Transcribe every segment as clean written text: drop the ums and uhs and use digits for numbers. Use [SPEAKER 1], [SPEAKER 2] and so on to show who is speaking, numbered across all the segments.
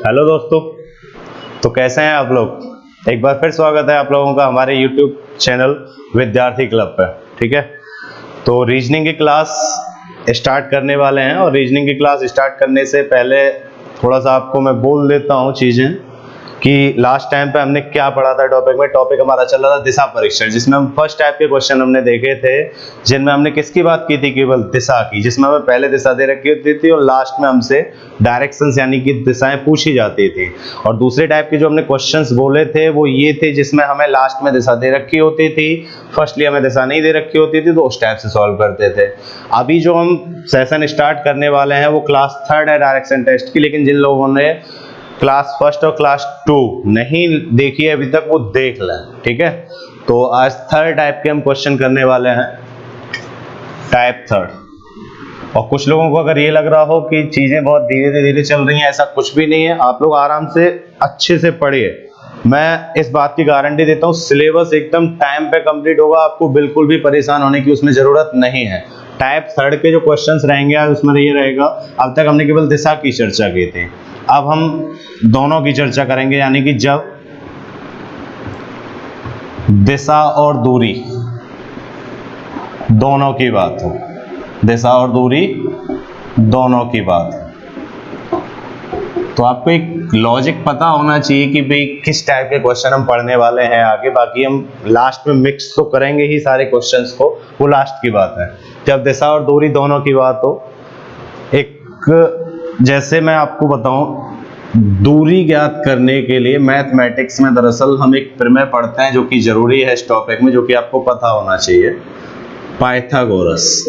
[SPEAKER 1] Hello दोस्तों, तो कैसे हैं आप लोग। एक बार फिर स्वागत है आप लोगों का हमारे YouTube चैनल विद्यार्थी क्लब पे। ठीक है, तो रीजनिंग की क्लास स्टार्ट करने वाले हैं और रीजनिंग की क्लास स्टार्ट करने से पहले थोड़ा सा आपको मैं बोल देता हूँ चीज़ें कि लास्ट टाइम पे हमने क्या पढ़ा था टॉपिक में। टॉपिक हमारा चल रहा था दिशा परीक्षण, जिसमें हम फर्स्ट टाइप के क्वेश्चन हमने देखे थे, जिनमें हमने किसकी बात की थी, केवल दिशा की, जिसमें हमें पहले दिशा दे रखी होती थी और लास्ट में हमसे डायरेक्शंस यानी कि दिशाएं पूछी जाती थी। और दूसरे टाइप के जो हमने क्वेश्चंस बोले थे वो ये थे जिसमें हमें लास्ट में दिशा दे रखी होती थी, फर्स्टली हमें दिशा नहीं दे रखी होती थी, तो उस टाइप से सॉल्व करते थे। अभी जो हम सेशन स्टार्ट करने वाले हैं वो क्लास 3 है डायरेक्शन टेस्ट की, लेकिन जिन लोगों ने क्लास 1 और क्लास 2 नहीं देखी है अभी तक वो देख लें। ठीक है, तो आज 3rd टाइप के हम क्वेश्चन करने वाले हैं, टाइप 3rd। और कुछ लोगों को अगर ये लग रहा हो कि चीजें बहुत धीरे धीरे चल रही हैं, ऐसा कुछ भी नहीं है। आप लोग आराम से अच्छे से पढ़िए, मैं इस बात की गारंटी देता हूँ। सिलेबस एकदम टाइम पे कंप्लीट होगा, आपको बिल्कुल भी परेशान होने की उसमें जरूरत नहीं है। टाइप 3rd के जो क्वेश्चंस रहेंगे आज उसमें ये रहेगा, अब तक हमने केवल दिशा की चर्चा की थी, अब हम दोनों की चर्चा करेंगे, यानी कि जब दिशा और दूरी दोनों की बात हो, दिशा और दूरी दोनों की बात। तो आपको एक लॉजिक पता होना चाहिए कि भाई किस टाइप के क्वेश्चन हम पढ़ने वाले हैं आगे। बाकी हम लास्ट में मिक्स तो करेंगे ही सारे क्वेश्चंस को, वो लास्ट की बात है। जब दिशा और दूरी दोनों की बात हो, एक जैसे मैं आपको बताऊं, दूरी ज्ञात करने के लिए मैथमेटिक्स में दरअसल हम एक प्रमेय पढ़ते हैं जो कि जरूरी है इस टॉपिक में, जो कि आपको पता होना चाहिए, पाइथागोरस।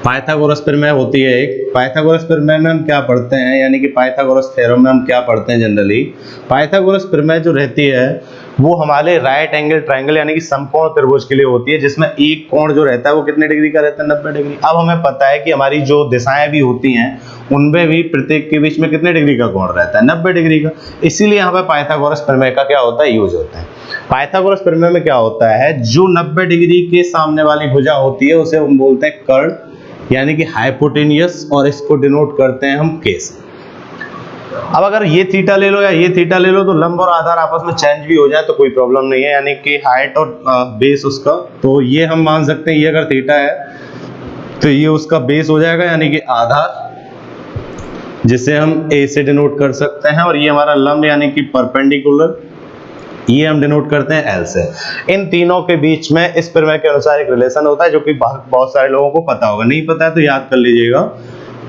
[SPEAKER 1] पाइथागोरस प्रमेय होती है एक। पाइथागोरस प्रमेय में हम क्या पढ़ते हैं, यानी कि पाइथागोरस थ्योरम में हम क्या पढ़ते हैं जनरली। पाइथागोरस प्रमेय जो रहती है वो हमारे राइट एंगल ट्रायंगल यानी कि समकोण त्रिभुज के लिए होती है, जिसमें एक कोण जो रहता है वो कितने डिग्री का रहता है, 90 डिग्री। अब हमें पता है कि हमारी जो दिशाएं भी होती हैं उनमें भी प्रत्येक के बीच में कितने डिग्री का कोण रहता है, 90 डिग्री का। इसीलिए यहाँ पे पाइथागोरस प्रमेय का क्या होता है, यूज होता है। पाइथागोरस प्रमेय में क्या होता है, जो 90 डिग्री के सामने वाली भुजा होती है उसे हम बोलते हैं कर्ण, यानी कि हाइपोटेनियस, और इसको डिनोट करते हैं हम के से। अब अगर ये थीटा ले लो या ये थीटा ले लो तो लंब और आधार आपस में चेंज भी हो जाए तो कोई प्रॉब्लम नहीं है, यानी कि हाइट और बेस उसका, तो ये हम मान सकते हैं ये अगर थीटा है तो ये उसका बेस हो जाएगा, यानी कि आधार, जिसे हम ए से डिनोट कर सकते हैं। और ये हमारा लंब यानी कि परपेंडिकुलर, ये हम डिनोट करते हैं एल से। इन तीनों के बीच में इस प्रमेय के अनुसार एक रिलेशन होता है जो कि बहुत सारे लोगों को पता होगा, नहीं पता है तो याद कर लीजिएगा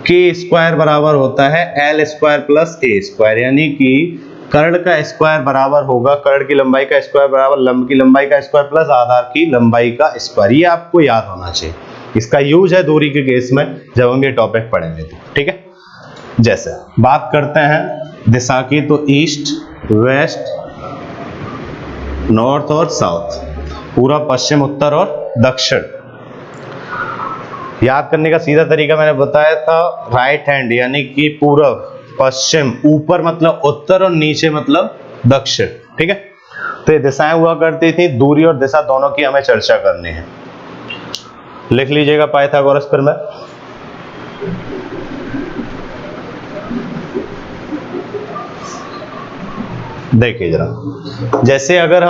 [SPEAKER 1] कि स्क्वायर बराबर होता है एल स्क्वायर प्लस ए स्क्वायर, यानी कि कर्ण का स्क्वायर बराबर होगा कर्ण की लंबाई का स्क्वायर बराबर लंब की लंबाई का स्क्वायर प्लस आधार की लंबाई का स्क्वायर। ये आपको याद होना चाहिए, इसका यूज है दूरी के केस में जब हम ये टॉपिक पढ़ेंगे तो। ठीक है, जैसे बात करते हैं दिशा की, तो ईस्ट, वेस्ट, नॉर्थ और साउथ, पूरा पश्चिम, उत्तर और दक्षिण। याद करने का सीधा तरीका मैंने बताया था, राइट हैंड यानी कि पूर्व, पश्चिम, ऊपर मतलब उत्तर और नीचे मतलब दक्षिण। ठीक है, तो ये दिशाएं हुआ करती थी, दूरी और दिशा दोनों की हमें चर्चा करनी है। लिख लीजिएगा पाइथागोरस प्रमेय। देखिए जरा, जैसे अगर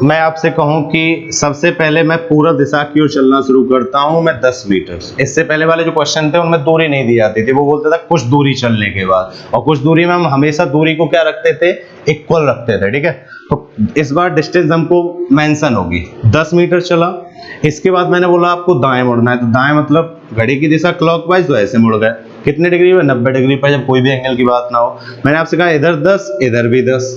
[SPEAKER 1] मैं आपसे कहूं कि सबसे पहले मैं पूरा दिशा की ओर चलना शुरू करता हूं, मैं 10 मीटर। इससे पहले वाले जो क्वेश्चन थे उनमें दूरी नहीं दी जाती थी, वो बोलते थे कुछ दूरी चलने के बाद, और कुछ दूरी में हम हमेशा दूरी को क्या रखते थे, इक्वल रखते थे। ठीक है, तो इस बार डिस्टेंस हमको मेंशन होगी, 10 मीटर चला। इसके बाद मैंने बोला आपको दाएं मुड़ना है, तो दाएं मतलब घड़ी की दिशा क्लॉकवाइज, तो ऐसे मुड़ गए, कितने डिग्री में, 90 डिग्री पर, जब कोई भी एंगल की बात ना हो। मैंने आपसे कहा इधर 10 इधर भी 10,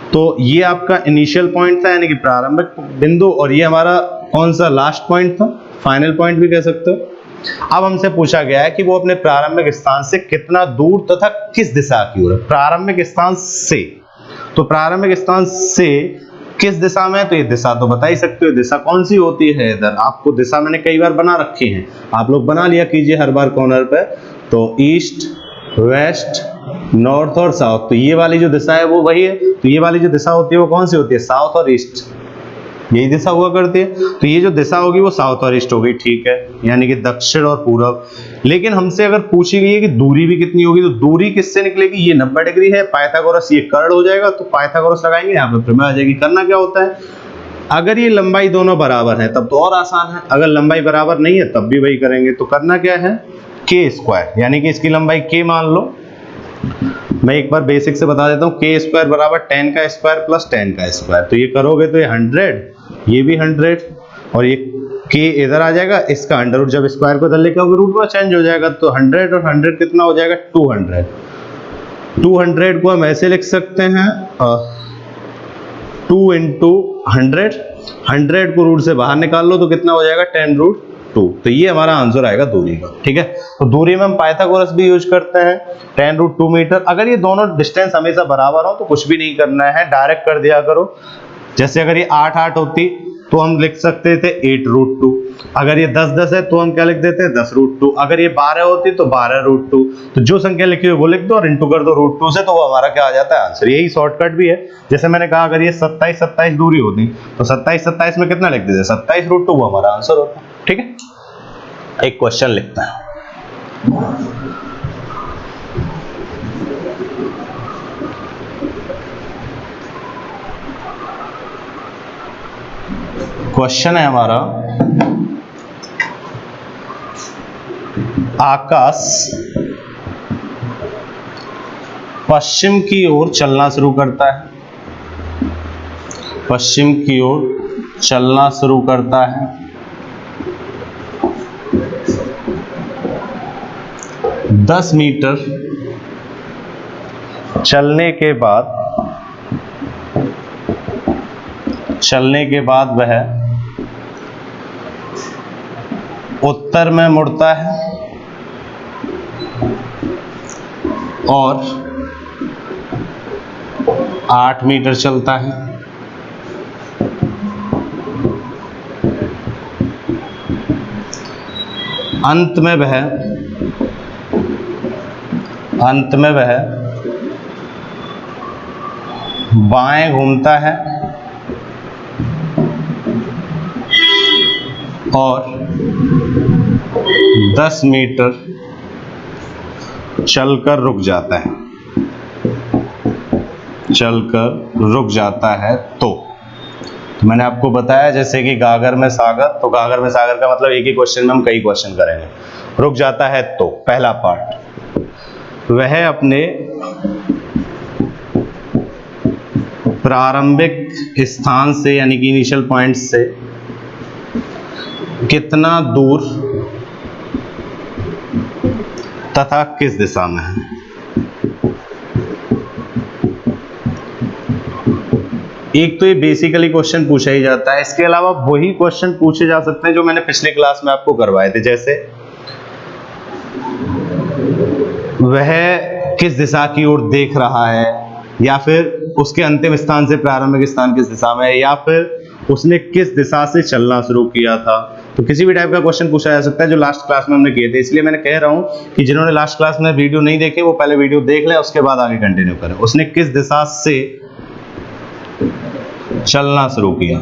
[SPEAKER 1] तो ये आपका इनिशियल पॉइंट था यानी कि प्रारंभिक बिंदु, और ये हमारा कौन सा लास्ट पॉइंट था, फाइनल पॉइंट भी कह सकते हो। अब हमसे पूछा गया है कि वो अपने प्रारंभिक स्थान से कितना दूर तथा किस दिशा की ओर है। प्रारंभिक स्थान से, तो प्रारंभिक स्थान से किस दिशा में है, तो ये दिशा तो बता ही सकते हो, दिशा कौन सी होती है। इधर आपको दिशा मैंने कई बार बना रखी है, आप लोग बना लिया कीजिए हर बार कॉर्नर पे। तो ईस्ट, वेस्ट, नॉर्थ और साउथ, तो ये वाली जो दिशा है वो वही है। तो ये वाली जो दिशा होती है वो कौन सी होती है, साउथ और ईस्ट। यही दिशा हुआ करती है। तो ये जो दिशा होगी वो साउथ और ईस्ट होगी, ठीक है, यानी कि दक्षिण और पूरब। लेकिन हमसे अगर पूछी गई है कि दूरी भी कितनी होगी, तो दूरी किससे निकलेगी, ये 90 डिग्री है, पाइथागोरस ये कर्ण हो जाएगा, तो पाइथागोरस लगाएंगे, यहाँ पे प्रमेय आ जाएगी। करना क्या होता है, अगर ये लंबाई दोनों बराबर है तब तो और आसान है, अगर लंबाई बराबर नहीं है तब भी वही करेंगे। तो करना क्या है, के स्क्वायर, यानी कि इसकी लंबाई के मान लो। मैं एक बार बेसिक से बता देता हूँ, के स्क्वायर बराबर 10 का स्क्वायर प्लस 10 का स्क्वायर। तो ये करोगे तो ये 100, ये भी 100, और ये के इधर आ जाएगा, इसका अंडर रूट जब स्क्वायर को इधर लेके आओगे रूट में चेंज हो जाएगा, तो 100 और 100 कितना हो जाएगा, 200। 200 को हम ऐसे लिख सकते हैं 2 इंटू 100, 100 को रूट से बाहर निकाल लो तो कितना हो जाएगा, 10 रूट 2। तो ये हमारा आंसर आएगा दूरी का, ठीक है। तो दूरी में हम पाइथागोरस भी यूज करते हैं, 10 रूट 2 मीटर। अगर ये दोनों डिस्टेंस हमेशा बराबर हो तो कुछ भी नहीं करना है, डायरेक्ट कर दिया करो। जैसे अगर ये 8 8 होती तो हम लिख सकते थे 8 रूट 2, अगर ये 10 10 है तो हम क्या लिख देते हैं 10 रूट 2, अगर ये 12 होती तो 12 रूट 2। तो जो संख्या लिखी हुई वो लिख दो और इंटू कर दो रूट 2 से, तो वो हमारा क्या आ जाता है, आंसर। यही शॉर्टकट भी है। जैसे मैंने कहा अगर ये 27 27 दूरी होती तो 27 27 में कितना लिख देते, 27 रूट 2, वो हमारा आंसर होता, ठीक है। एक क्वेश्चन लिखता है, क्वेश्चन है हमारा, आकाश पश्चिम की ओर चलना शुरू करता है, पश्चिम की ओर चलना शुरू करता है, 10 मीटर चलने के बाद वह उत्तर में मुड़ता है और 8 मीटर चलता है, अंत में वह बाएं घूमता है और 10 मीटर चलकर रुक जाता है, तो मैंने आपको बताया जैसे कि गागर में सागर, तो गागर में सागर का मतलब एक ही क्वेश्चन में हम कई क्वेश्चन करेंगे। रुक जाता है तो पहला पार्ट, वह अपने प्रारंभिक स्थान से यानी कि इनिशियल पॉइंट से कितना दूर तथा किस दिशा में है। एक तो ये बेसिकली क्वेश्चन पूछा ही जाता है, इसके अलावा वही क्वेश्चन पूछे जा सकते हैं जो मैंने पिछले क्लास में आपको करवाए थे। जैसे वह किस दिशा की ओर देख रहा है, या फिर उसके अंतिम स्थान से प्रारंभिक स्थान किस दिशा में है, या फिर उसने किस दिशा से चलना शुरू किया था। तो किसी भी टाइप का क्वेश्चन पूछा जा सकता है जो लास्ट क्लास में हमने किए थे। इसलिए मैंने कह रहा हूं कि जिन्होंने लास्ट क्लास में वीडियो नहीं देखे वो पहले वीडियो देख लें, उसके बाद आगे कंटिन्यू करें। उसने किस दिशा से चलना शुरू किया।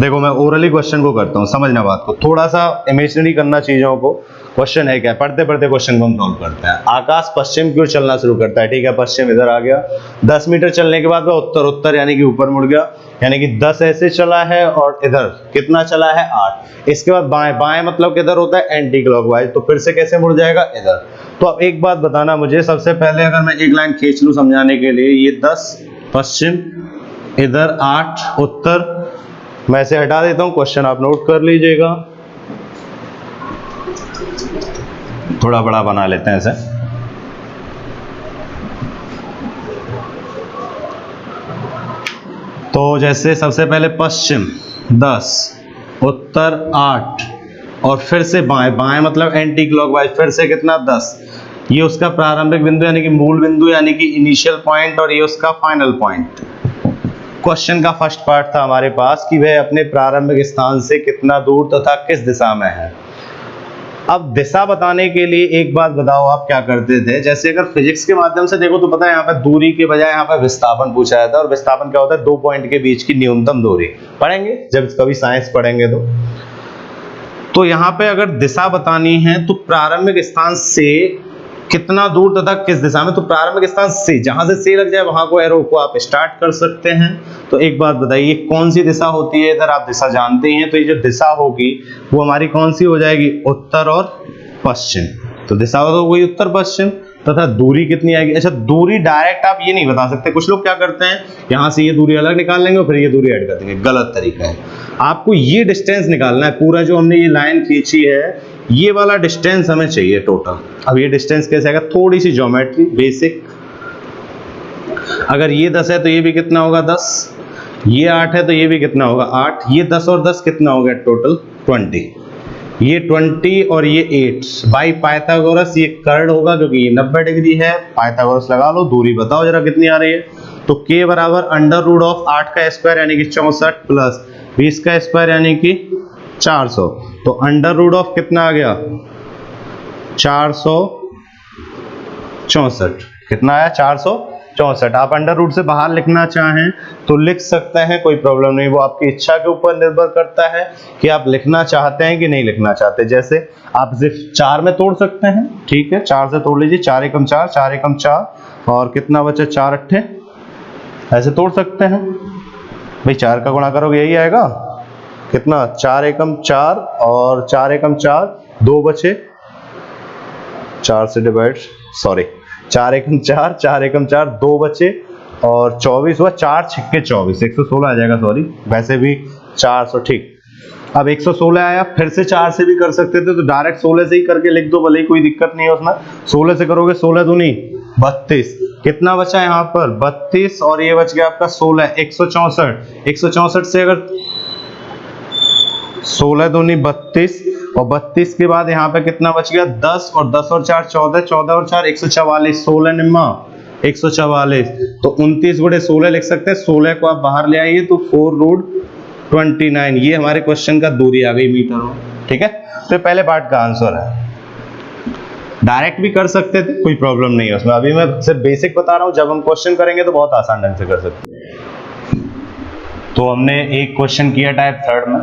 [SPEAKER 1] देखो मैं ओरली क्वेश्चन को करता हूं, समझना बात को, थोड़ा सा इमेजिनरी करना चीजों को। क्वेश्चन है क्या, पढ़ते पढ़ते क्वेश्चन को हम सॉल्व करते हैं। आकाश पश्चिम की ओर चलना शुरू करता है, ठीक है, पश्चिम इधर आ गया। 10 मीटर चलने के बाद वह उत्तर यानी कि ऊपर मुड़ गया, यानी कि 10 ऐसे चला है और इधर कितना चला है 8। इसके बाद बाएं मतलब किधर होता है, एंटी क्लॉकवाइज, तो फिर से कैसे मुड़ जाएगा, इधर। तो अब एक बात बताना मुझे, सबसे पहले अगर मैं एक लाइन खींच लूं समझाने के लिए, ये 10 पश्चिम, इधर 8 उत्तर, मैं इसे हटा देता हूं। क्वेश्चन आप नोट कर लीजिएगा, थोड़ा बड़ा बना लेते हैं इसे। तो जैसे सबसे पहले पश्चिम 10, उत्तर 8 और फिर से बाएं मतलब एंटी क्लॉकवाइज, फिर से कितना 10। ये उसका प्रारंभिक बिंदु यानी कि मूल बिंदु यानी कि इनिशियल पॉइंट, और ये उसका फाइनल पॉइंट। क्वेश्चन का फर्स्ट पार्ट था हमारे पास कि वह अपने प्रारंभिक स्थान से कितना दूर तथा किस दिशा में है। अब दिशा बताने के लिए एक बात बताओ, आप क्या करते थे? जैसे अगर फिजिक्स के माध्यम से देखो तो पता है यहाँ पे दूरी के बजाय यहाँ पे विस्थापन पूछा जाता है, और विस्थापन क्या होता है? दो पॉइंट के बीच की न्यूनतम दूरी। पढ़ेंगे जब कभी साइंस पढ़ेंगे तो यहाँ पे अगर दिशा बतानी है तो प्रारंभिक स्थान से कितना दूर तथा किस दिशा में, तो प्रारंभिक स्थान से, जहां से से लग जाए वहां को एरो को आप स्टार्ट कर सकते हैं। तो एक बात बताइए कौन सी दिशा होती है? इधर आप दिशा जानते ही हैं, तो ये जो दिशा होगी वो हमारी कौन सी हो जाएगी? उत्तर और पश्चिम। तो दिशा हो गई उत्तर पश्चिम, तथा दूरी कितनी आएगी? अच्छा, दूरी डायरेक्ट आप ये नहीं बता सकते, कुछ लोग क्या करते हैं यहाँ से ये दूरी अलग निकाल लेंगे और फिर ये दूरी ऐड कर देंगे, गलत तरीका है। आपको ये डिस्टेंस निकालना है, पूरा जो हमने ये लाइन खींची है ये वाला डिस्टेंस हमें चाहिए टोटल। अब ये डिस्टेंस कैसे आएगा? थोड़ी सी ज्योमेट्री बेसिक, अगर ये 10 है तो ये भी कितना होगा? 10, ये 8 है तो ये भी कितना होगा? 8, ये 10 और 10 कितना हो गया टोटल? 20, ये 20 और ये 8 बाई पाइथागोरस, ये कर्ड होगा क्योंकि ये 90 डिग्री है। पाइथागोरस लगा लो, दूरी बताओ जरा कितनी आ रही है? तो k बराबर अंडर रूट ऑफ 8 का स्क्वायर यानी कि 64 प्लस 20 का स्क्वायर यानी कि 400। तो अंडर रूट ऑफ कितना आ गया? 464। कितना आया? 464। आप अंडर रूट से बाहर लिखना चाहें तो लिख सकते हैं, कोई प्रॉब्लम नहीं, वो आपकी इच्छा के ऊपर निर्भर करता है कि आप लिखना चाहते हैं कि नहीं लिखना चाहते। जैसे आप सिर्फ 4 में तोड़ सकते हैं, ठीक है, 4 से तोड़ लीजिए, 4 एकम 4, 4 एकम 4 और कितना बचा? 4 अट्ठे, ऐसे तोड़ सकते हैं भाई। 4 का गुणा करोगे यही आएगा, कितना? 4 एकम 4 और 4 एकम 4, 2 बचे, 4 से डिवाइड, सॉरी 4 एकम 4, 4 एकम 4, 2 बचे और 24 हुआ, 4 छक्के 24, 116 आ जाएगा, सॉरी वैसे भी 400, ठीक। अब 116 आया, फिर से 4 से भी कर सकते थे तो डायरेक्ट 16 से ही करके लिख दो, भले ही कोई दिक्कत नहीं है उसमें। 16 से करोगे 16 दूनी 32, कितना बचा यहाँ पर? 32 और ये बच गया आपका 16, 164। 164 से अगर 16 दूनी 32 और 32 के बाद यहाँ पे कितना बच गया? 10 और 10 और 4 14, 14 और 4 144, 16 निम्मा 144, तो 29 गुणे 16 लिख सकते हैं। 16 को आप बाहर ले आइए तो 4 रूट 29, ये हमारे क्वेश्चन का दूरी आ गई मीटर में, ठीक है। तो पहले पार्ट का आंसर है। डायरेक्ट भी कर सकते थे, कोई प्रॉब्लम नहीं है उसमें, अभी मैं सिर्फ बेसिक बता रहा हूँ, जब हम क्वेश्चन करेंगे तो बहुत आसान ढंग से कर सकते हैं। तो हमने एक क्वेश्चन किया टाइप 3 में,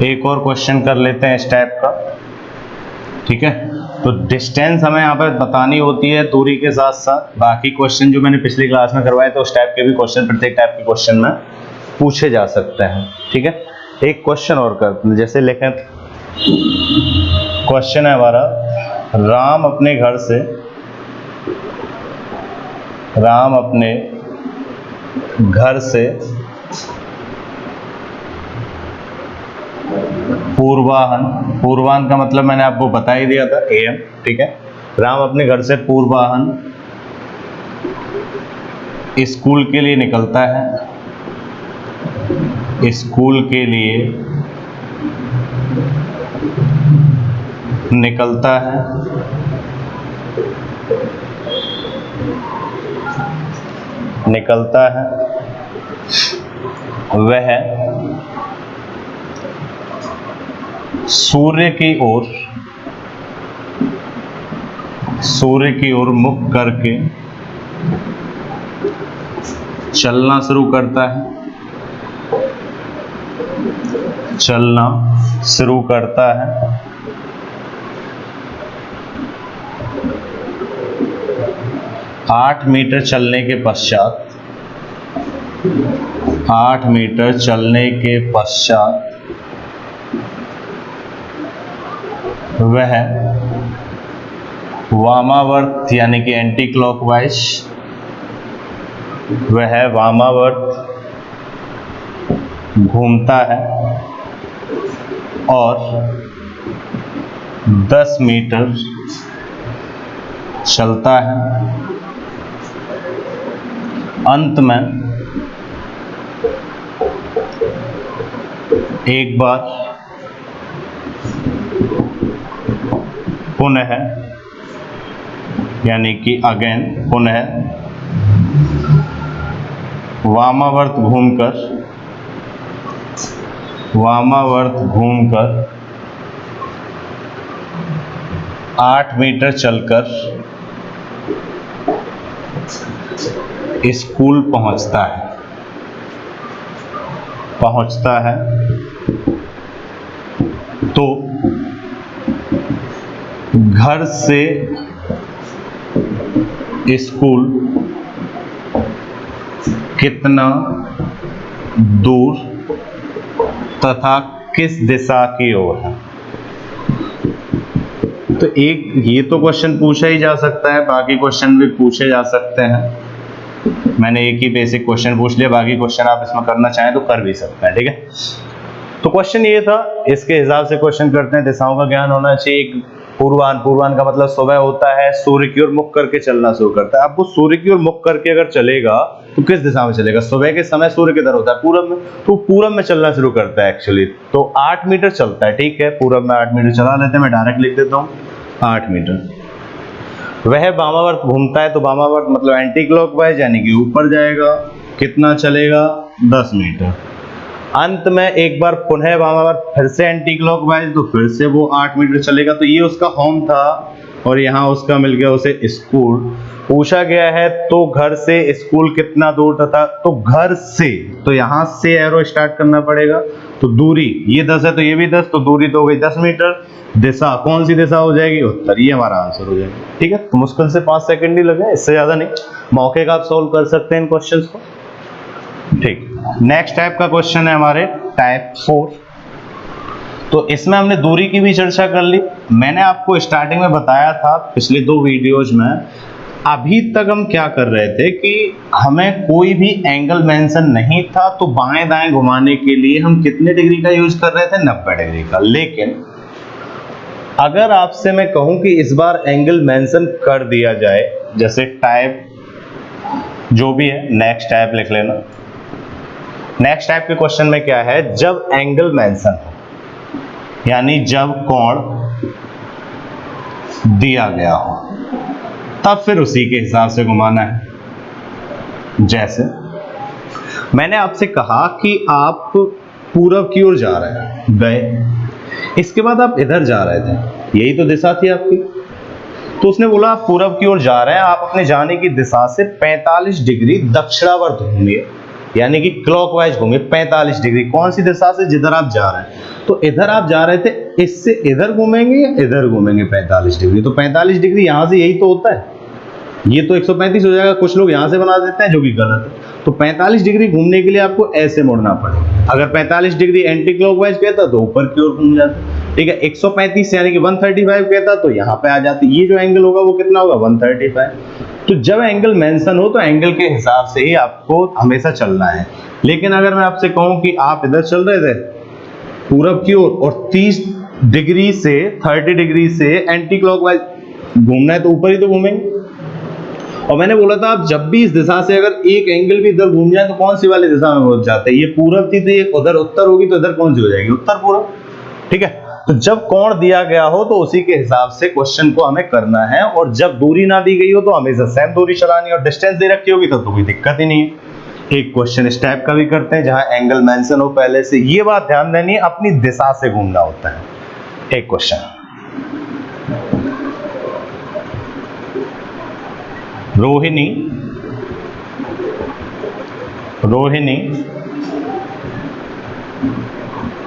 [SPEAKER 1] एक और क्वेश्चन कर लेते हैं इस टाइप का, ठीक है। तो डिस्टेंस हमें यहाँ पर बतानी होती है दूरी के साथ साथ बाकी क्वेश्चन जो मैंने पिछली क्लास में करवाए थे उस टाइप के भी क्वेश्चन प्रत्येक टाइप के क्वेश्चन में पूछे जा सकते हैं, ठीक है। एक क्वेश्चन और करते हैं, जैसे लिखें, क्वेश्चन है हमारा, राम अपने घर से पूर्वाहन का मतलब मैंने आपको बता ही दिया था, AM, ठीक है। राम अपने घर से पूर्वाहन स्कूल के लिए निकलता है, स्कूल के लिए निकलता है, वह सूर्य की ओर मुख करके चलना शुरू करता है, 8 मीटर चलने के पश्चात वह वामावर्त यानी कि एंटी क्लॉकवाइज, वह वामावर्त घूमता है और 10 मीटर चलता है, अंत में एक बार पुनः यानी कि अगेन पुनः वामावर्त घूमकर 8 मीटर चलकर स्कूल पहुंचता है तो घर से स्कूल कितना दूर तथा किस दिशा की ओर है। तो एक ये तो क्वेश्चन पूछा ही जा सकता है, बाकी क्वेश्चन भी पूछे जा सकते हैं। मैंने एक ही बेसिक क्वेश्चन पूछ लिया, बाकी क्वेश्चन आप इसमें करना चाहें तो कर भी सकते हैं। ठीक है, तो क्वेश्चन ये था, इसके हिसाब से क्वेश्चन करते हैं। दिशाओं का ज्ञान होना चाहिए। एक पूर्वान का मतलब सुबह होता है, सूर्य की ओर मुख करके चलना शुरू करता है। आपको सूर्य की ओर मुख करके अगर चलेगा तो किस दिशा में चलेगा? सुबह के समय सूर्य किधर होता है? पूरब में, तो पूरब में चलना शुरू करता है एक्चुअली। तो 8 मीटर चलता है, ठीक है, पूरब में 8 मीटर चला लेते हैं। मैं डायरेक्ट लिख देता हूँ 8 मीटर। वह वामावर्त घूमता है, तो वामावर्त मतलब एंटी क्लॉकवाइज यानी कि ऊपर जाएगा। कितना चलेगा? 10 मीटर। अंत में एक बार पुनः वामावर्त फिर से एंटी क्लॉकवाइज, तो फिर से वो 8 मीटर चलेगा। तो ये उसका होम था और यहाँ उसका मिल गया उसे स्कूल। पूछा गया है तो घर से स्कूल कितना दूर था? तो घर से, तो यहाँ से एरो स्टार्ट करना पड़ेगा। तो दूरी ये 10 है तो ये भी 10, तो दूरी तो हो गई 10 मीटर। दिशा कौन सी दिशा हो जाएगी? उत्तर। ये हमारा आंसर हो जाएगा। ठीक है, तो मुश्किल से 5 सेकंड ही लगे, इससे ज्यादा नहीं। मौके का आप सॉल्व कर सकते हैं इन क्वेश्चंस को। ठीक, नेक्स्ट टाइप का क्वेश्चन है हमारे टाइप 4। तो इसमें हमने दूरी की भी चर्चा कर ली। मैंने आपको स्टार्टिंग में बताया था पिछले 2 वीडियोज में, अभी तक हम क्या कर रहे थे कि हमें कोई भी एंगल मेंशन नहीं था, तो बाएं दाएं घुमाने के लिए हम कितने डिग्री का यूज कर रहे थे? 90 डिग्री का। लेकिन अगर आपसे मैं कहूं कि इस बार एंगल मेंशन कर दिया जाए, जैसे टाइप जो भी है, नेक्स्ट टाइप लिख लेना। नेक्स्ट टाइप के क्वेश्चन में क्या है? जब एंगल मेंशन हो, यानी जब कोण दिया गया हो, तब फिर उसी के हिसाब से घुमाना है। जैसे मैंने आपसे कहा कि आप पूरब की ओर जा रहे हैं, गए, इसके बाद आप इधर जा रहे थे, यही तो दिशा थी आपकी। तो उसने बोला आप पूरब की ओर जा रहे हैं, आप अपने जाने की दिशा से 45 डिग्री दक्षिणावर्त घूमिए, यानी कि क्लॉकवाइज घूमिए 45 डिग्री। कौन सी दिशा से? जिधर आप जा रहे हैं। तो इधर आप जा रहे थे, इससे इधर घूमेंगे या इधर घूमेंगे 45 डिग्री? तो 45 डिग्री यहां से यही तो होता है, ये तो 135 हो जाएगा। कुछ लोग यहां से बना देते हैं, जो कि गलत है। तो 45 डिग्री घूमने के लिए आपको ऐसे मुड़ना पड़ेगा। अगर 45 डिग्री एंटी क्लॉकवाइज कहता तो ऊपर की ओर घूम जाता। ठीक है, 135 यानी कि 135 कहता तो यहाँ पे आ जाती। ये जो एंगल होगा वो कितना होगा? 135। तो जब एंगल मेंशन हो तो एंगल के हिसाब से ही आपको हमेशा चलना है। लेकिन अगर मैं आपसे कहूं कि आप इधर चल रहे थे पूरब की ओर और 30 डिग्री से 30 डिग्री से एंटी क्लॉकवाइज घूमना है, तो ऊपर ही तो घूमेंगे। और मैंने बोला था आप जब भी इस दिशा से अगर एक एंगल भी इधर घूम जाए तो कौन सी वाली दिशा में पहुंच जाते हैं? ये पूरब थी तो ये उधर उत्तर होगी, तो इधर कौन सी हो जाएगी? उत्तर पूरब। ठीक है, तो जब कोण दिया गया हो तो उसी के हिसाब से क्वेश्चन को हमें करना है। और जब दूरी ना दी गई हो तो हमेशा सेम दूरी चलानी, और डिस्टेंस दे रखी होगी तो कोई दिक्कत ही नहीं है। एक क्वेश्चन इस टाइप का भी करते हैं जहां एंगल मेंशन हो पहले से। ये बात ध्यान देनी है, अपनी दिशा से घूमना होता है। एक क्वेश्चन, रोहिणी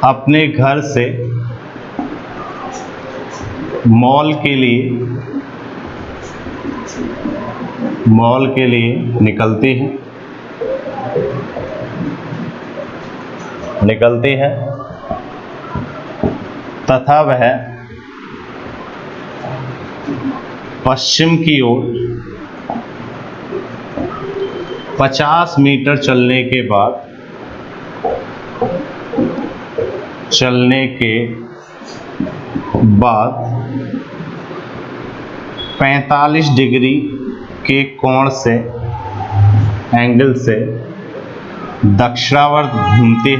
[SPEAKER 1] अपने घर से मॉल के लिए निकलती है तथा वह पश्चिम की ओर 50 मीटर चलने के बाद 45 डिग्री के कोण से एंगल से दक्षिणावर्त घूमती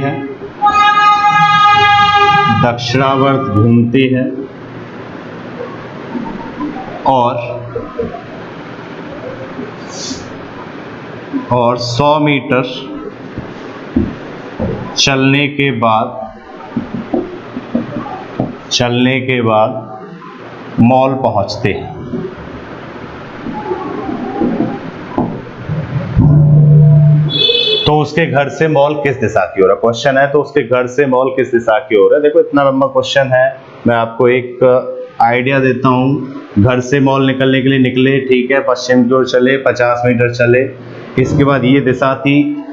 [SPEAKER 1] है और 100 मीटर चलने के बाद मॉल पहुंचते हैं। तो उसके घर से मॉल किस दिशा की ओर है, क्वेश्चन है, तो उसके घर से मॉल किस दिशा की ओर है। देखो इतना लंबा क्वेश्चन है, मैं आपको एक आइडिया देता हूँ। घर से मॉल निकलने के लिए निकले, ठीक है, पश्चिम की ओर चले, 50 मीटर चले, इसके बाद ये दिशा थी,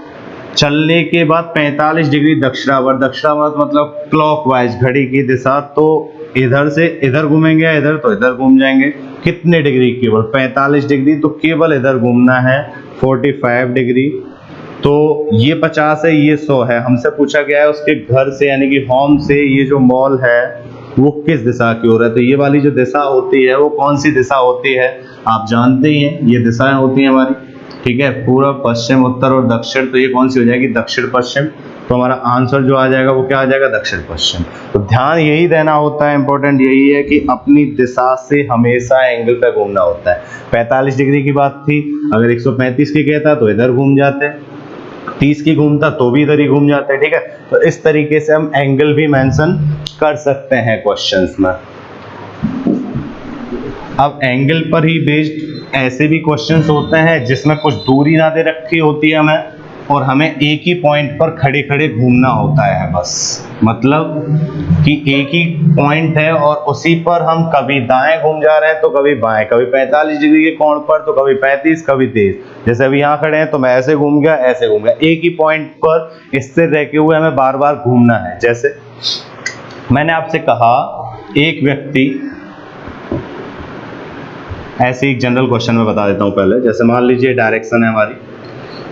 [SPEAKER 1] चलने के बाद 45 डिग्री दक्षिणावर्त, दक्षिणावर्त मतलब क्लॉकवाइज घड़ी की दिशा, तो इधर से इधर घूमेंगे या इधर, तो इधर घूम जाएंगे। कितने डिग्री, केवल 45 डिग्री, तो केवल इधर घूमना है 45 डिग्री। तो ये 50 है, ये 100 है। हमसे पूछा गया है उसके घर से यानी कि होम से ये जो मॉल है वो किस दिशा की ओर है। तो ये वाली जो दिशा होती है वो कौन सी दिशा होती है, आप जानते ही हैं, ये दिशाएं होती हैं हमारी, ठीक है, पूर्व, पश्चिम, उत्तर और दक्षिण। तो ये कौन सी हो जाएगी, दक्षिण पश्चिम। तो हमारा आंसर जो आ जाएगा वो क्या आ जाएगा, दक्षिण पश्चिम। तो ध्यान यही देना होता है, इंपॉर्टेंट यही है कि अपनी दिशा से हमेशा एंगल पे घूमना होता है। 45 डिग्री की बात थी, अगर 135 की कहता तो इधर घूम जाते, 30 की घूमता तो भी इधर ही घूम जाते हैं, ठीक है। तो इस तरीके से हम एंगल भी मेंशन कर सकते हैं क्वेश्चंस में। अब एंगल पर ही बेस्ड ऐसे भी क्वेश्चंस होते हैं जिसमें कुछ दूरी ना दे रखी होती है हमें, और हमें एक ही पॉइंट पर खड़े खड़े घूमना होता है बस, मतलब कि एक ही पॉइंट है और उसी पर हम कभी दाएं घूम जा रहे हैं तो कभी बाएं, कभी 45 डिग्री के कोण पर तो कभी 35, कभी 30। जैसे अभी यहाँ खड़े हैं तो मैं ऐसे घूम गया, ऐसे घूम गया, एक ही पॉइंट पर स्थिर रहते हुए हमें बार बार घूमना है। जैसे मैंने आपसे कहा एक व्यक्ति, ऐसे एक जनरल क्वेश्चन में बता देता हूं पहले, जैसे मान लीजिए डायरेक्शन है हमारी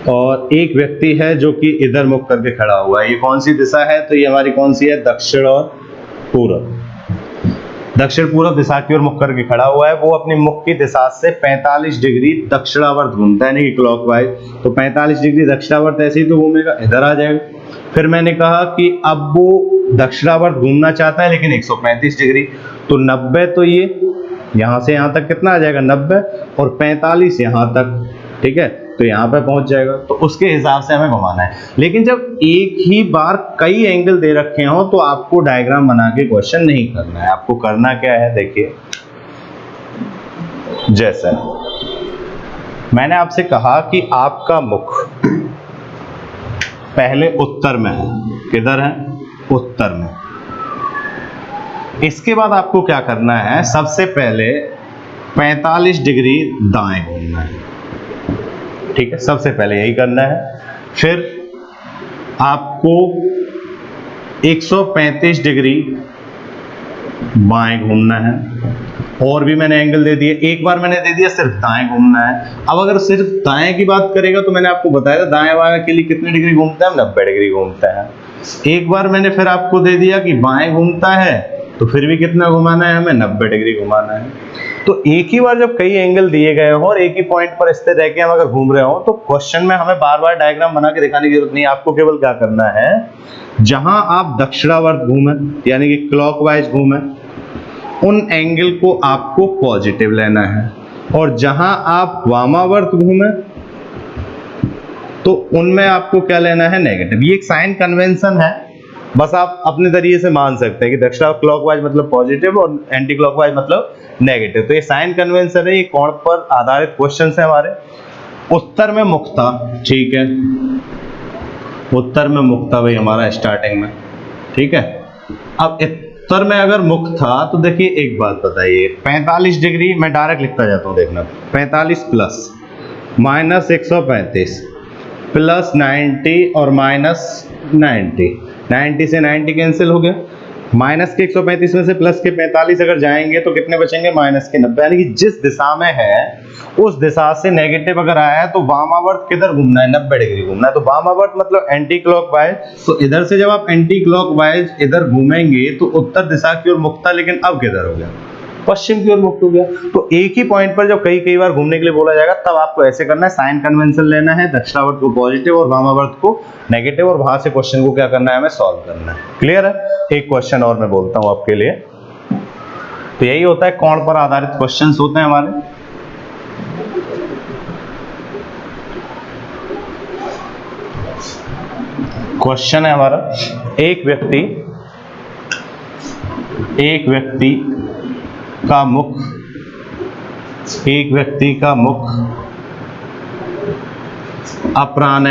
[SPEAKER 1] और एक व्यक्ति है जो कि इधर मुख करके खड़ा हुआ है, ये कौन सी दिशा है, तो ये हमारी कौन सी है, दक्षिण और पूर्व। दक्षिण पूर्व दिशा की ओर मुख करके खड़ा हुआ है, वो अपनी मुख की दिशा से 45 डिग्री दक्षिणावर्त घूमता है, यानी कि क्लॉकवाइज। तो 45 डिग्री दक्षिणावर्त ऐसे ही तो घूमेगा, इधर आ जाएगा। फिर मैंने कहा कि अब वो दक्षिणावर्त घूमना चाहता है लेकिन 135 डिग्री, तो 90, तो ये यहां से यहां तक कितना आ जाएगा, 90, और 45 यहां तक, ठीक है, तो यहाँ पे पहुंच जाएगा। तो उसके हिसाब से हमें घुमाना है। लेकिन जब एक ही बार कई एंगल दे रखे हो तो आपको डायग्राम बना के क्वेश्चन नहीं करना है, आपको करना क्या है, देखिए, जैसे मैंने आपसे कहा कि आपका मुख पहले उत्तर में है, किधर है, उत्तर में। इसके बाद आपको क्या करना है, सबसे पहले 45 डिग्री दाएं घूमना है, ठीक है, सबसे पहले यही करना है। फिर आपको 135 डिग्री बाएं घूमना है, और भी मैंने एंगल दे दिए, एक बार मैंने दे दिया सिर्फ दाएं घूमना है। अब अगर सिर्फ दाएं की बात करेगा तो मैंने आपको बताया था दाएं बाएं के लिए कितने डिग्री घूमता है, 90 डिग्री घूमता है। एक बार मैंने फिर आपको दे दिया कि बाएं घूमता है तो फिर भी कितना घुमाना है हमें, 90 डिग्री घुमाना है। तो एक ही बार जब कई एंगल दिए गए हो और एक ही पॉइंट पर स्थिर रह के हम अगर घूम रहे हो तो क्वेश्चन में हमें बार बार डायग्राम बना के दिखाने की जरूरत नहीं है। आपको केवल क्या करना है, जहां आप दक्षिणावर्त घूमे यानी कि क्लॉकवाइज घूमे, उन एंगल को आपको पॉजिटिव लेना है, और जहां आप वामावर्त घूमे तो उनमें आपको क्या लेना है, नेगेटिव। ये एक साइन कन्वेंशन है, बस आप अपने तरीके से मान सकते हैं कि दक्षिण क्लॉकवाइज मतलब पॉजिटिव और एंटी क्लॉकवाइज मतलब नेगेटिव। तो ये साइन कन्वेंशन है, ये कोण पर आधारित क्वेश्चन है हमारे। उत्तर में मुख था, ठीक है, उत्तर में मुख था भाई हमारा स्टार्टिंग में, ठीक है। अब उत्तर में अगर मुख था तो देखिए एक बात बताइए, 45 डिग्री मैं डायरेक्ट लिखता जाता हूं, देखना, 45 प्लस माइनस 135 प्लस 90 और माइनस 90, 90 से 90 कैंसिल हो गया, माइनस के 135 में से प्लस के 45 अगर जाएंगे तो कितने बचेंगे, माइनस के 90। यानी कि जिस दिशा में है उस दिशा से नेगेटिव अगर आया है तो वामावर्त किधर घूमना है, 90 डिग्री घूमना है। तो वामावर्त मतलब एंटी क्लॉकवाइज, तो इधर से जब आप एंटी क्लॉकवाइज इधर घूमेंगे तो उत्तर दिशा की ओर मुख था, लेकिन अब किधर हो गया, पश्चिम की ओर मुक्त हो गया। तो एक ही पॉइंट पर जब कई बार घूमने के लिए बोला जाएगा तब आपको ऐसे करना है, साइन कन्वेंशन लेना है, दक्षिणावर्त को पॉजिटिव और वामावर्त को नेगेटिव, और वहां से क्वेश्चन को क्या करना है, हमें सॉल्व करना है। क्लियर है। एक क्वेश्चन और मैं बोलता हूं आपके लिए, तो यही होता है कोण पर आधारित क्वेश्चन होते हैं हमारे। क्वेश्चन है हमारा, एक व्यक्ति का मुख, एक व्यक्ति का मुख अपराह्न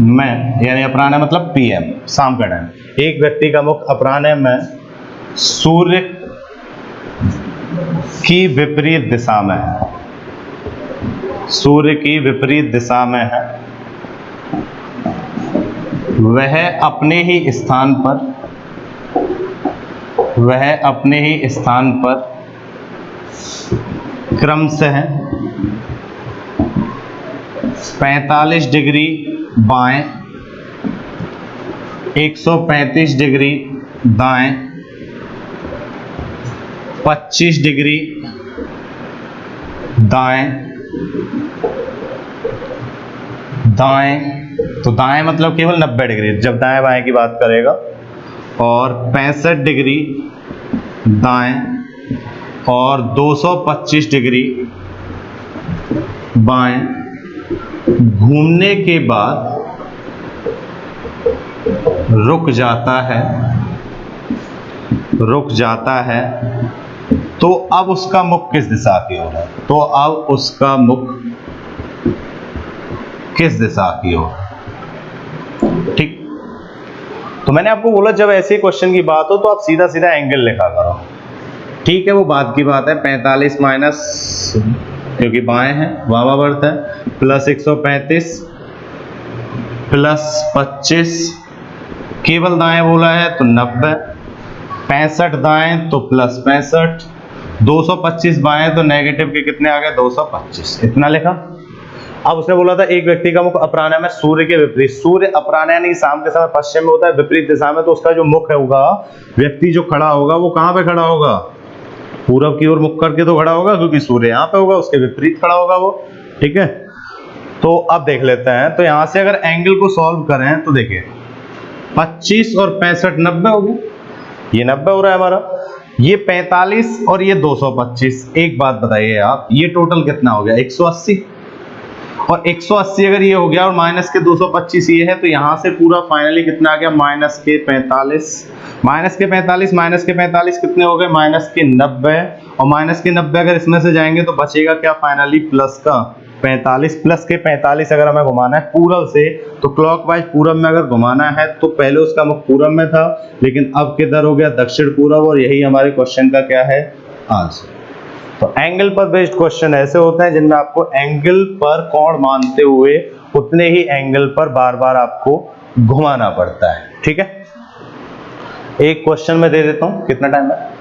[SPEAKER 1] में, यानी अपराह्न मतलब PM, शाम का टाइम, एक व्यक्ति का मुख अपराह्न में सूर्य की विपरीत दिशा में है, सूर्य की विपरीत दिशा में है, वह अपने ही स्थान पर, वह अपने ही स्थान पर क्रमशः 45 डिग्री बाएं, 135 डिग्री दाएं, 25 डिग्री दाएं, दाएं, तो दाएं मतलब केवल 90 डिग्री जब दाएं बाएं की बात करेगा, और 65 डिग्री दाएं और 225 डिग्री बाएं घूमने के बाद रुक जाता है, रुक जाता है। तो अब उसका मुख किस दिशा की ओर है? तो अब उसका मुख किस दिशा की ओर? ठीक, तो मैंने आपको बोला जब ऐसे क्वेश्चन की बात हो तो आप सीधा सीधा एंगल लिखा करो। ठीक है, वो बात की बात है। 45 माइनस, क्योंकि बाएं है वामावर्त है, प्लस 135 प्लस 25, केवल दाएं बोला है तो 90, 65 दाएं तो प्लस 65, 225 बाएं तो नेगेटिव के कितने आ गए 225, इतना लिखा। अब उसने बोला था एक व्यक्ति का मुख अपराह्न में सूर्य के विपरीत, सूर्य अपराह्न यानी शाम के समय पश्चिम में होता है, विपरीत दिशा में, तो उसका जो मुख होगा, व्यक्ति जो खड़ा होगा वो कहां पे खड़ा होगा? पूरब की ओर मुख करके तो खड़ा होगा, क्योंकि सूर्य यहाँ पे होगा, उसके विपरीत खड़ा होगा वो। ठीक है, तो अब देख लेते हैं। तो यहां से अगर एंगल को सॉल्व करें तो देखिए 25 और 65 90 हो गए, ये 90 हो रहा है हमारा, ये 45 और ये 225। एक बात बताइए आप, ये टोटल कितना हो गया? 180, और 180 अगर ये हो गया और माइनस के 225 ये है, तो यहां से पूरा फाइनली कितना आ गया? माइनस के 45, माइनस के 45, माइनस के 45 कितने हो गए? माइनस के 90, और माइनस के 90 अगर इसमें से जाएंगे तो बचेगा क्या फाइनली? प्लस का 45। प्लस के 45 अगर हमें घुमाना है पूरब से, तो क्लॉकवाइज पूरब में अगर घुमाना है तो पहले उसका मुख पूरब में था, लेकिन अब किधर हो गया? दक्षिण पूरब, और यही हमारे क्वेश्चन का क्या है? आंसर। तो एंगल पर बेस्ड क्वेश्चन ऐसे होते हैं जिनमें आपको एंगल पर कोण मानते हुए उतने ही एंगल पर बार बार आपको घुमाना पड़ता है। ठीक है, एक क्वेश्चन में दे देता हूं, कितना टाइम है?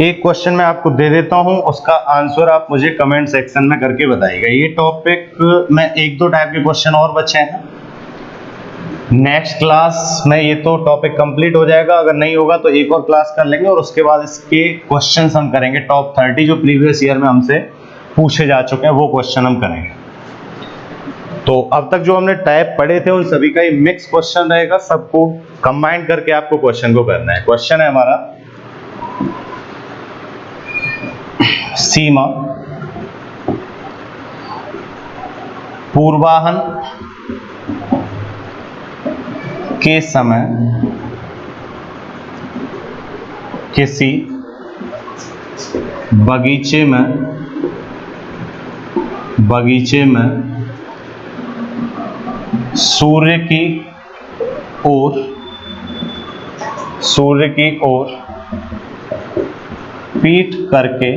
[SPEAKER 1] एक क्वेश्चन मैं आपको दे देता हूं, उसका आंसर आप मुझे कमेंट सेक्शन में करके बताइएगा। ये टॉपिक में एक दो टाइप के क्वेश्चन और बचे हैं, नेक्स्ट क्लास में ये तो टॉपिक कंप्लीट हो जाएगा, अगर नहीं होगा तो एक और क्लास कर लेंगे, और उसके बाद इसके क्वेश्चंस हम करेंगे टॉप 30 जो प्रीवियस ईयर में हमसे पूछे जा चुके हैं, वो क्वेश्चन हम करेंगे। तो अब तक जो हमने टाइप पढ़े थे उन सभी का ही मिक्स क्वेश्चन रहेगा, सबको कंबाइन करके आपको क्वेश्चन को करना है। क्वेश्चन है हमारा, सीमा पूर्वाहन के समय किसी बगीचे में सूर्य की ओर पीठ करके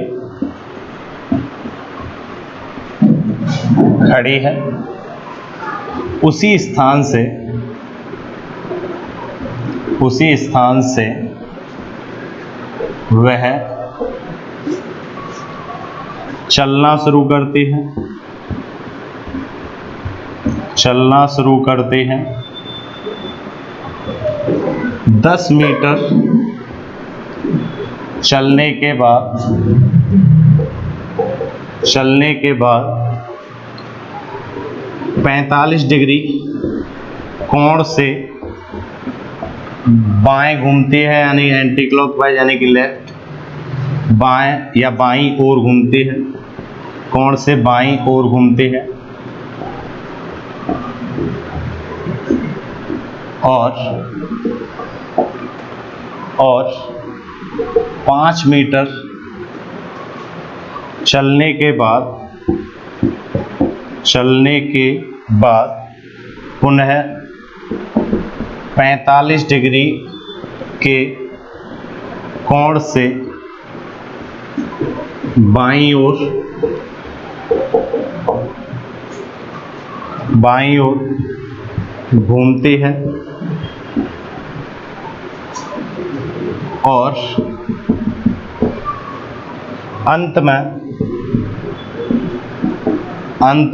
[SPEAKER 1] खड़ी है, उसी स्थान से वह चलना शुरू करते हैं 10 मीटर चलने के बाद 45 डिग्री कोण से बाएं घूमती है, यानी एंटी क्लॉकवाइज यानी कि लेफ्ट, बाएं या बाईं ओर घूमती है, कोण से बाईं ओर घूमती है, और और 5 मीटर चलने के बाद पुनः 45 डिग्री के कोण से बाईं ओर घूमती है और अंत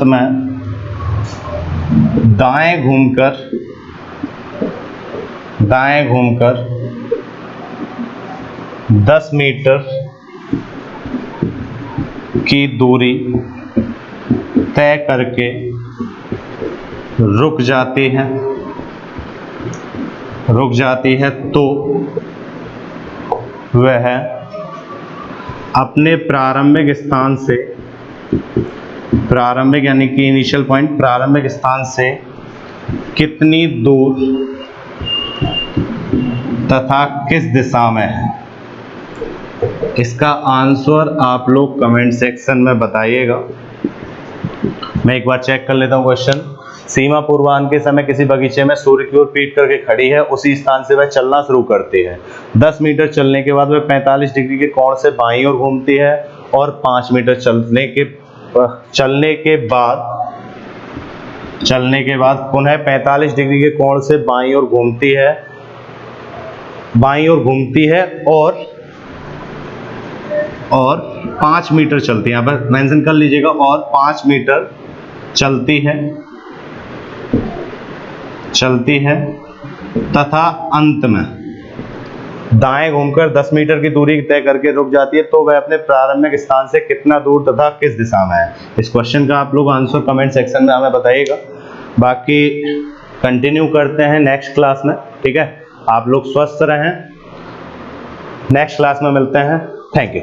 [SPEAKER 1] में दाएं घूमकर 10 मीटर की दूरी तय करके रुक जाती है तो वह अपने प्रारंभिक यानी कि इनिशियल पॉइंट प्रारंभिक स्थान से कितनी दूर तथा किस दिशा में है। इसका आंसर आप लोग कमेंट सेक्शन में बताइएगा। मैं एक बार चेक कर लेता हूँ क्वेश्चन। सीमा पूर्वाह्न के समय किसी बगीचे में सूर्य की ओर पीठ करके खड़ी है, उसी स्थान से वह चलना शुरू करती है। 10 मीटर चलने के बाद वह 45 डिग्री के कोण से बाईं ओर घूमती है और 5 मीटर चलने के बाद पुनः 45 डिग्री के कोण से बाईं ओर घूमती है और 5 मीटर चलती है। यहाँ पर मेंशन कर लीजिएगा, और 5 मीटर चलती है तथा अंत में दाएं घूमकर 10 मीटर की दूरी तय करके रुक जाती है तो वह अपने प्रारंभिक स्थान से कितना दूर तथा किस दिशा में है। इस क्वेश्चन का आप लोग आंसर कमेंट सेक्शन में हमें बताइएगा। बाकी कंटिन्यू करते हैं नेक्स्ट क्लास में, ठीक है। आप लोग स्वस्थ रहें, नेक्स्ट क्लास में मिलते हैं। Thank you.